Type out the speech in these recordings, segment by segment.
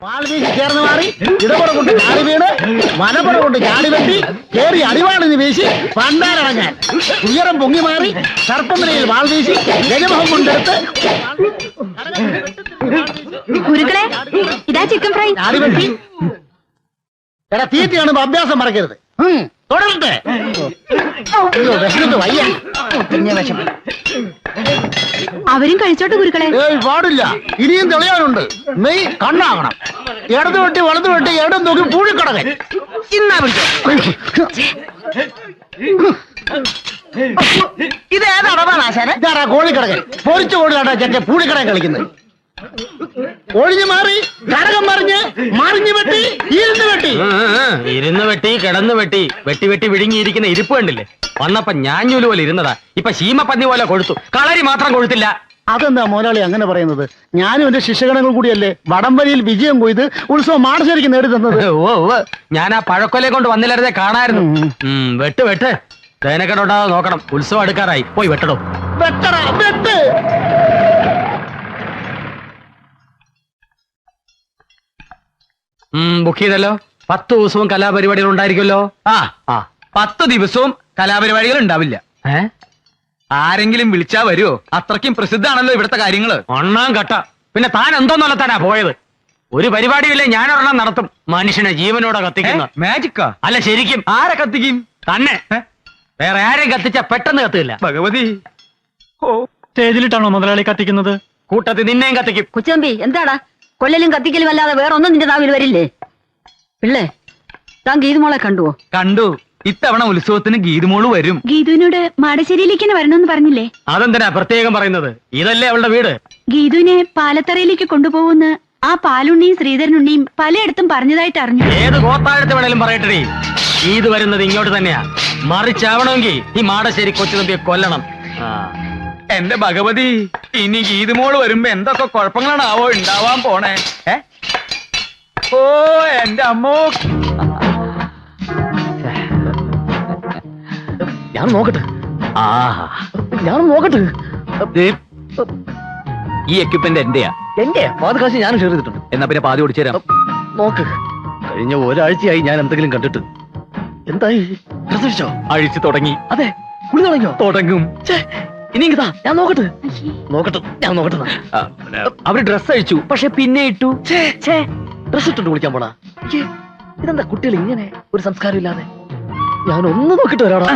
വാൾവീശി ചേർന്ന് മാറി ഇടപുറ കൊണ്ട് ചാടി വീണ് വലപ്പുറ കൊണ്ട് ചാടി വെട്ടി കേറി അടിവാളിന് വീശി പണ്ടാരടങ്ങാൻ ഉയരം പൊങ്ങി മാറി സർപ്പനിലയിൽ വാൾവീശി ഗജമുഖം കൊണ്ടെടുത്ത് ഗുരുക്കളെ ഇതാ ചിക്കൻ ഫ്രൈ. ചാടി വെട്ടി എടാ തീറ്റ കാണുമ്പോ അഭ്യാസം മറക്കരുത്. തുടരട്ടെ. അയ്യോ വിശന്നിട്ട് വയ്യ. പിന്നെ വിഷം. അവരും കഴിച്ചോട്ടെ ഗുരുക്കളെ. പാടില്ല, ഇനിയും തെളിയാനുണ്ട്. നെയ് കണ്ണാകണം. ഇടത് വെട്ടി വലത് വെട്ടി ഇടം നോക്കി പൂഴിക്കടകൻ. ഇന്നാ ഇത് ഏതടവാണ് ആശാനെ? ഇതാടാ കോഴിക്കടകൻ. പൊരിച്ച കോഴിലാടാ ചെറ്റ പൂഴിക്കടകൻ കളിക്കുന്നത്. ഒഴിഞ്ഞു മാറി കടകം മറിഞ്ഞ് മറിഞ്ഞു വെട്ടി ഇരുന്ന് വെട്ടി ഇരുന്ന് വെട്ടി കിടന്നു വെട്ടി വെട്ടി വെട്ടി വിഴുങ്ങിയിരിക്കുന്ന ഇരിപ്പ് കണ്ടില്ലേ? വന്നപ്പോ ഞാഞ്ഞൂല് പോലെ ഇരുന്നതാ, ഇപ്പൊ ശീമപ്പന്നി പോലെ കൊഴുത്തു. കളരി മാത്രം കൊഴുത്തില്ല. അതെന്താ മോലാളി അങ്ങനെ പറയുന്നത്? ഞാനും എന്റെ ശിഷ്യഗണങ്ങൾ കൂടിയല്ലേ വടംവലിയിൽ വിജയം കൊയ്ത് ഉത്സവം മാടശ്ശേരിക്ക് നേടി തന്നത്. ഓ ഞാൻ ആ പഴക്കൊലെ കൊണ്ട് വന്നില്ലായിരുന്നേ കാണായിരുന്നു. വെട്ട് വെട്ട് തേനക്കെട്ടുണ്ടാകാതെ നോക്കണം. ഉത്സവം അടുക്കാറായി, പോയി വെട്ടടോ. വെട്ടറ വെട്ട്. ബുക്ക് ചെയ്തല്ലോ. 10 ദിവസവും കലാപരിപാടികൾ ഉണ്ടായിരിക്കുമല്ലോ. ആ 10 ദിവസവും കലാപരിപാടികൾ ഉണ്ടാവില്ല. ആരെങ്കിലും വിളിച്ചാ വരുമോ? അത്രയ്ക്കും പ്രസിദ്ധാണല്ലോ ഇവിടുത്തെ കാര്യങ്ങള്. ഒന്നാം കട്ട. പിന്നെ താൻ എന്തോന്നല്ലത്താനാ പോയത്? ഒരു പരിപാടിയില്ലേ ഞാനൊരെണ്ണം നടത്തും. മനുഷ്യനെ ജീവനോടെ കത്തിക്കുന്ന മാജിക്കാ? അല്ല ശരിക്കും. ആരെ കത്തിക്കും? തന്നെ. വേറെ ആരെയും കത്തിച്ചാ പെട്ടെന്ന് കത്തില്ല. ഭഗവതി. സ്റ്റേജിലിട്ടാണോ മുതലാളി കത്തിക്കുന്നത്? കൂട്ടത്തിൽ നിന്നെയും കത്തിക്കും. കൊച്ചമ്പി എന്താടാ കൊല്ലലും കത്തിക്കലും അല്ലാതെ വേറെ ഒന്നും നിന്റെ നാവിൽ വരില്ലേ? പിള്ളേ താൻ ഗീതുമോളെ കണ്ടുവോ? കണ്ടു. ഇത്തവണ ഉത്സവത്തിന് ഗീതുമോള് വരും. ഗീതുവിനോട് മാടശ്ശേരിയിലേക്ക് വരണമെന്ന് പറഞ്ഞില്ലേ? അതെന്തിനാ പ്രത്യേകം പറയുന്നത്? ഇതല്ലേ അവളുടെ വീട്. ഗീതുവിനെ പാലത്തറയിലേക്ക് കൊണ്ടുപോകുന്ന ആ പാലുണ്ണിയും ശ്രീധരനുണ്ണിയും പലയിടത്തും പറഞ്ഞതായിട്ട് അറിഞ്ഞു. ഏത് ഗോത്താഴത്ത് വേണേലും പറയട്ടെ, ഇത് വരുന്നത് ഇങ്ങോട്ട് തന്നെയാ. മറിച്ചാവണമെങ്കിൽ ഈ മാടശ്ശേരി കൊച്ചുതമ്പിയെ കൊല്ലണം. എന്റെ ഭഗവതി, ഇനി ഗീതുമോള് വരുമ്പോ എന്തൊക്കെ കുഴപ്പങ്ങളാണാവോ ഉണ്ടാവാൻ പോണേ. ഓ എന്റെ അമ്മോ. ഞാൻ നോക്കട്ടെ. ഞാൻ നോക്കട്ടെ. ഈ എക്യുപ്മെന്റ് എന്റെയാ. എന്റെ പാതി കാശ് ഞാൻ ഷെയർ ചെയ്തിട്ടുണ്ട്. എന്നാ പിന്നെ പാതി ഓടിച്ചു തരാം. നോക്ക്, കഴിഞ്ഞ ഒരാഴ്ചയായി ഞാൻ എന്തെങ്കിലും കണ്ടിട്ട്. എന്തായി? പ്രസവിച്ചോ? അഴിച്ചു തുടങ്ങി. അതെ, കുളി തുടങ്ങിയോ? തുടങ്ങും. ഇനി ഞാൻ നോക്കട്ടെ. ഞാൻ നോക്കട്ടെ. അവര് ഡ്രസ് അഴിച്ചു, പക്ഷെ പിന്നെ ഇട്ടു. ഡ്രസ് ഇട്ടുണ്ട് കുളിക്കാൻ പോണാ? ഇതെന്താ കുട്ടികൾ ഇങ്ങനെ ഒരു സംസ്കാരം ഇല്ലാതെ? ഞാൻ ഒന്ന് നോക്കിട്ട് വരാടാ.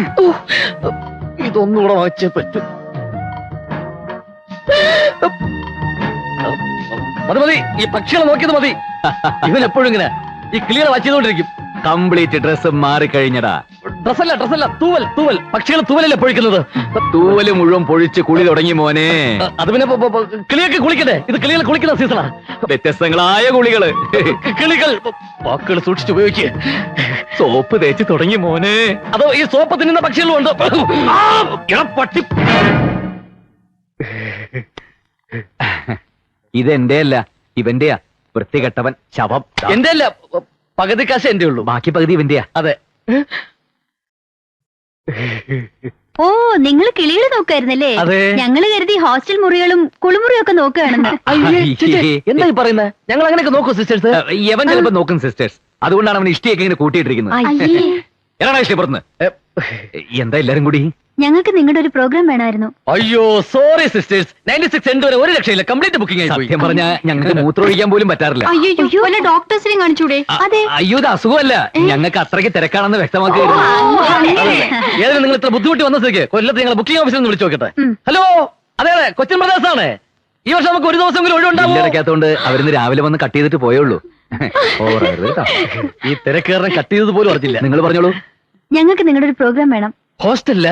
ഇതൊന്നുകൂടെ വാങ്ങിച്ചേ പറ്റൂ. മതി മതി, ഈ പക്ഷികളെ നോക്കിയത് മതി. ഇവൻ എപ്പോഴും ഇങ്ങനെ ഈ കിളികളെ വായിച്ചുകൊണ്ടിരിക്കും. Complete dress മാറിക്കഴിഞ്ഞടാ. ഡ്രസ്സല്ല, തൂവൽ. പക്ഷികൾ തൂവലല്ലേ പൊഴിക്കുന്നത്? തൂവല് മുഴുവൻ പൊഴിച്ച് കുളി തുടങ്ങി മോനെ. അത് പിന്നെ കിളിയൊക്കെ കുളിക്കട്ടെ. ഇത് കിളികൾ കുളിക്കുന്ന സീസണാ. വ്യത്യസ്തങ്ങളായ കുളികള്. കിളികൾ വാക്കുകൾ സൂക്ഷിച്ചുപയോഗിക്കുക. സോപ്പ് തേച്ച് തുടങ്ങി മോനെ. അതോ ഈ സോപ്പ് തിന്നുന്ന പക്ഷികളും ഉണ്ട്. പട്ടി. ഇതെന്റെ അല്ല, ഇവന്റെയാ. വൃത്തികെട്ടവൻ ശവം. എന്റെ അല്ല, പകുതി കാശ് എന്റെ ഉള്ളൂ, ബാക്കി പകുതി ഇവന്റെയാ. അതെ. ഓ നിങ്ങൾ കിളികൾ നോക്കായിരുന്നല്ലേ? അതെ. ഞങ്ങള് കരുതി ഹോസ്റ്റൽ മുറികളും കുളിമുറിയും ഒക്കെ നോക്കുകയാണെന്ന്. എന്താ ഈ പറയുന്നത്? ഞങ്ങൾ അങ്ങനെയൊക്കെ നോക്കൂ സിസ്റ്റേഴ്സ്. യവൻ ചിലപ്പോ നോക്കും സിസ്റ്റേഴ്സ്. അതുകൊണ്ടാണ് അവൻ ഇഷ്ടിയൊക്കെ ഇങ്ങനെ കൂട്ടിയിട്ടിരിക്കുന്നത്. അയ്യേ, എടാ ഇഷ്ടം പുറത്ത്. എന്താ എല്ലാരും കൂടി? ഞങ്ങൾക്ക് നിങ്ങളുടെ ഒരു പ്രോഗ്രാം വേണമായിരുന്നു. അയ്യോ സോറി സിസ്റ്റേഴ്സ്, 96 എൻഡ് വരെ ഒരു രക്ഷയില്ല. കംപ്ലീറ്റ് ബുക്കിംഗ് ആയി പോയി. സത്യം പറഞ്ഞാ ഞങ്ങൾക്ക് മൂത്രമൊഴിക്കാൻ പോലും പറ്റാറില്ല. അയ്യോ വല്ല ഡോക്ടേഴ്സിനെയും കാണിച്ചൂടെ? അതെ. അയ്യോ ഇത് അസുഖമല്ല, ഞങ്ങൾക്ക് അത്രയ്ക്ക് തിരക്കാണെന്ന് വ്യക്തമാക്കി. ഏതായാലും നിങ്ങൾ ഇത്ര ബുദ്ധിമുട്ടി വന്ന സ്ഥിതിക്ക് കൊല്ലത്ത് ഞങ്ങൾ ബുക്കിംഗ് ഓഫീസിൽ നിന്ന് വിളിച്ചു നോക്കട്ടെ. ഹലോ, അതെ കൊച്ചിൻ ബ്രദേഴ്സ് ആണ്. ഈ വർഷം നമുക്ക് ഒരു ദിവസമെങ്കിലും ഒഴിവുണ്ടാവും. ഇടയ്ക്കകത്തോണ്ട് അവരിന്ന് രാവിലെ വന്ന് കട്ട് ചെയ്തിട്ട് പോയുള്ളൂ. ഈ തിരക്കേറിനെ കട്ട് ചെയ്തത് പോലും അറിഞ്ഞില്ല. നിങ്ങൾ പറഞ്ഞോളൂ. ഞങ്ങൾക്ക് നിങ്ങളുടെ ഒരു പ്രോഗ്രാം വേണം. ഹോസ്റ്റലില്ല?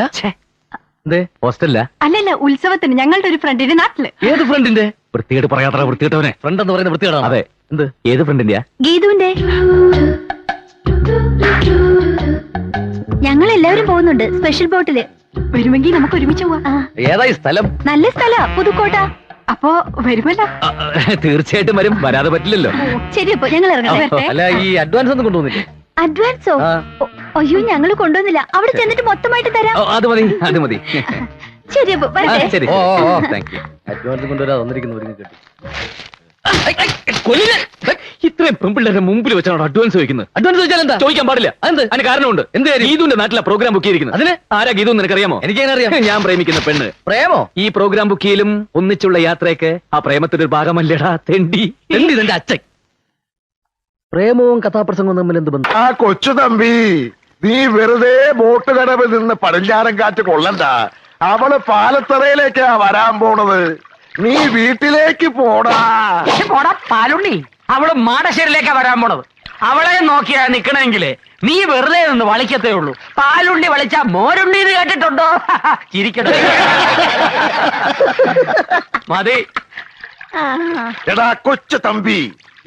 ഹോസ്റ്റലില്ല. അല്ലല്ല, ഉത്സവത്തിന് ഞങ്ങളുടെ ഒരു ഫ്രണ്ടിന്റെ നാട്ടില്. ഏത് ഫ്രണ്ടിന്റെ? വൃത്തികേട്ട് പറയാത്ര വൃത്തികെട്ടവനെ. ഫ്രണ്ട് എന്ന് പറയുന്ന വൃത്തികേടാണ്. അതെ. എന്ത്? ഏത് ഫ്രണ്ടിന്റെയാ? ഗീതുവിന്റെ. ഞങ്ങൾ എല്ലാവരും പോകുന്നുണ്ട് സ്പെഷ്യൽ ബോട്ടില്. വരുമെങ്കിൽ നമുക്ക് ഒരുമിച്ച് പോവാം. ഏതായി സ്ഥലം? നല്ല സ്ഥല, പുതുക്കോട്ട. അപ്പോ വരുമല്ലോ? തീർച്ചയായിട്ടും വരും, വരാതെ പറ്റില്ലല്ലോ. ശരി, അപ്പൊ ഞങ്ങൾ ഇറങ്ങട്ടെ. അല്ല ഈ അഡ്വാൻസ് ഒന്നും കൊണ്ടുവന്നില്ലേ? അഡ്വാൻസോ? അയ്യോ ഞങ്ങൾ കൊണ്ടുവന്നില്ല. അവിടെ ചെന്നിട്ട് മൊത്തമായിട്ട് തരാം. അത് മതി, അത് മതി. ശരി, അപ്പൊ വരട്ടെ. ശരി. Thank you. അഡ്വാൻസ് കൊണ്ടുവരാതെ വന്നിരിക്കുന്നു. ഇത്രയും പെമ്പിള്ളേരുടെ മുമ്പിൽ വെച്ചാണ് അഡ്വാൻസ് ചോദിക്കുന്നത്. അഡ്വാൻസ് ചോദിച്ചാൽ എന്താ? ചോദിക്കാൻ പാടില്ല. അതിന് കാരണമുണ്ട്. എന്ത് കാര്യം? ഗീതുവിന്റെ നാട്ടിലെ പ്രോഗ്രാം ബുക്ക് ചെയ്തിരിക്കുന്നത്. അതിന് ആരാ ഗീതു നിനക്കറിയാമോ? എനിക്കെങ്ങനെ അറിയാം? ഞാൻ പ്രേമിക്കുന്ന പെണ്ണ്. പ്രേമോ? ഈ പ്രോഗ്രാം ബുക്ക് ചെയ്യലും ഒന്നിച്ചുള്ള യാത്രയൊക്കെ ആ പ്രേമത്തിന്റെ ഒരു ഭാഗമല്ലേടാ തെണ്ടി. ഇതെന്റെ അച്ഛൻ. പ്രേമവും കഥാപ്രസംഗവും തമ്മിൽ എന്ത് ബന്ധം? ആ കൊച്ചു തമ്പി, നീ വെറുതെ ബോട്ട് കടവിൽ നിന്ന് പടിഞ്ഞാറൻ കാറ്റ് കൊള്ളണ്ട. അവള് പാലത്തറയിലേക്കാ വരാൻ പോണത്. നീ വീട്ടിലേക്ക് പോടാ. പാലുണ്ണി, അവള് മാടശ്ശേരിയിലേക്കാ വരാൻ പോണത്. അവളെ നോക്കിയാ നിക്കണമെങ്കിലേ നീ വെറുതെ നിന്ന് വളിക്കത്തേ ഉള്ളൂ. പാലുണ്ണി വളിച്ചാ മോരുണ്ണി എന്ന് കേട്ടിട്ടുണ്ടോ? ചിരിക്കട്ടെ. മതി. എടാ കൊച്ചു തമ്പി,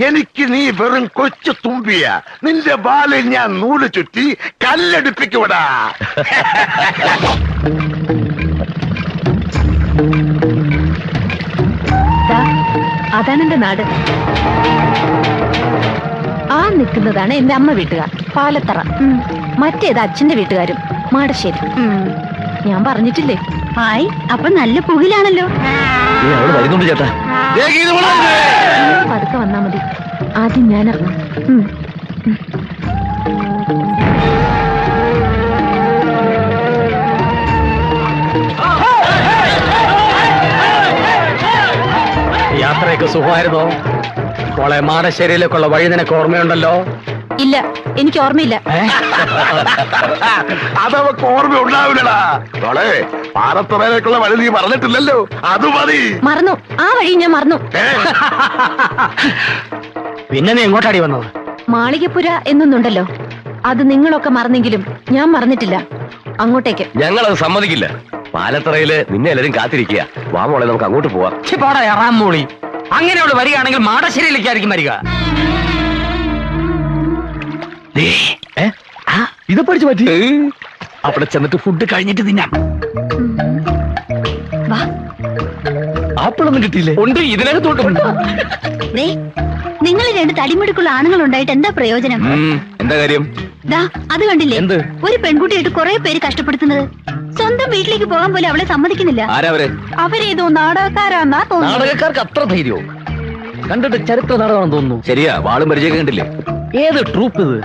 എനിക്ക് നീ വെറും കൊച്ചു തുമ്പിയ. നിന്റെ ബാലിൽ ഞാൻ നൂല് ചുറ്റി കല്ലെടുപ്പിക്കൂടാ. അതാണ് എന്റെ നാട്. ആ നിൽക്കുന്നതാണ് എന്റെ അമ്മ വീട്ടുകാർ, പാലത്തറ. മറ്റേത് അച്ഛന്റെ വീട്ടുകാരും, മാടശ്ശേരി. ഞാൻ പറഞ്ഞിട്ടില്ലേ? ഹായ്, അപ്പൊ നല്ല പുകിലാണല്ലോ. വരുന്നുണ്ട് ചേട്ടാ. പതുക്കെ വന്നാ മതി. ആദ്യം ഞാൻ ഇറങ്ങാം. യാത്രയൊക്കെ സുഖമായിരുന്നോ? മോളെ, മാടശ്ശേരിയിലേക്കുള്ള വഴി നിനക്ക് ഓർമ്മയുണ്ടല്ലോ? ഇല്ല, എനിക്ക് ഓർമ്മയില്ല. അതവക്ക് ഓർമ്മ ഉണ്ടാവില്ലടാ. മോളെ, പാലത്തറയിലേക്കുള്ള വഴി നീ പറഞ്ഞിട്ടില്ലല്ലോ, അത് മതി. മറന്നു, ആ വഴി ഞാൻ മറന്നു. പിന്നെ നീ എങ്ങോട്ടാടി വന്നത്? മാളികപ്പുര എന്നൊന്നുണ്ടല്ലോ, അത് നിങ്ങളൊക്കെ മറന്നെങ്കിലും ഞാൻ മറന്നിട്ടില്ല. അങ്ങോട്ടേക്ക്. ഞങ്ങളത് സമ്മതിക്കില്ല. പാലത്തറയില് നിന്നെ എല്ലാരും കാത്തിരിക്കുക. വാ മോളെ, നമുക്ക് അങ്ങോട്ട് പോവാം. പോടാ എറാം മോളി. അങ്ങനെ അവള് വരികയാണെങ്കിൽ മാടശ്ശേരിയിലേക്കായിരിക്കും വരിക. ഇത് പഠിച്ചു പറ്റി. അവിടെ ചെന്നിട്ട് ഫുഡ് കഴിഞ്ഞിട്ട് തിന്നാം. വാ. ആപ്പിളൊന്നും കിട്ടിയില്ലേ? ഉണ്ട്, ഇതിനകത്തോട്ടുണ്ട്. നിങ്ങൾ രണ്ട് തടിമുടുക്കുള്ള ആണുങ്ങൾ ഉണ്ടായിട്ട് എന്താ പ്രയോജനം? എന്താ കാര്യം? ദാ, അത് കണ്ടില്ലേ? എന്ത്? ഒരു പെൺകുട്ടിയായിട്ട് കുറെ പേര് കഷ്ടപ്പെടുത്തുന്നത്. സ്വന്തം വീട്ടിലേക്ക് പോകാൻ പോലും അവളെ സമ്മതിക്കുന്നില്ല. ആരാവര്? അവരേതോ നാടകക്കാരാന്നാ തോന്നുന്നു. നാടകക്കാർക്ക് അത്ര ധൈര്യവും? കണ്ടിട്ട് ചരിത്ര നാടകമാണെന്ന് തോന്നുന്നു. ശരിയാ, വാളും പരിചയം കണ്ടില്ലേ? ഏത് ട്രൂപ്പ് ഇത്?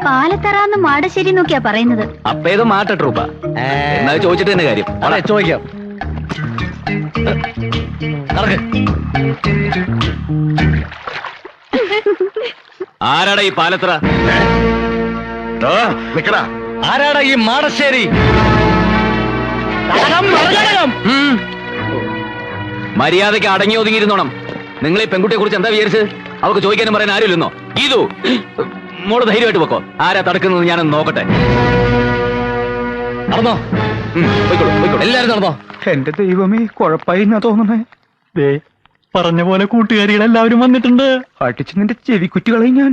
പാലത്തറാന്ന് മാടശ്ശേരി നോക്കിയാ പറയുന്നത്. അപ്പൊ ഏതോ മാട്ട ട്രൂപ്പാ. എന്നാ ചോദിച്ചിട്ട് തന്നെ കാര്യം. അതെ, ചോദിക്കാം. നടക്ക്. ആരാടാ ഈ പാലത്തറ? നിക്കടാ. ആരാടാ ഈ മാടശ്ശേരി? മര്യാദയ്ക്ക് അടങ്ങി ഒതുങ്ങിയിരുന്നോണം. നിങ്ങൾ ഈ പെൺകുട്ടിയെ കുറിച്ച് എന്താ വിചാരിച്ച്? അവർക്ക് ചോദിക്കാനും പറയാൻ ആരുമില്ലെന്നോ? ഇതു മോള് ധൈര്യമായിട്ട് വെക്കോ. ആരാ തടുക്കുന്നത് ഞാനൊന്ന് നോക്കട്ടെ. നടന്നോ? പോയിക്കോളൂ, പോയിക്കോളൂ. എല്ലാരും നടന്നോ? എന്റെ ദൈവമേ, കുഴപ്പമായി എന്നാ തോന്നണേ. പറഞ്ഞ പോലെ കൂട്ടുകാരികളെല്ലാവരും വന്നിട്ടുണ്ട്. അടിച്ച് നിന്റെ ചെവി കുറ്റികളയും ഞാൻ.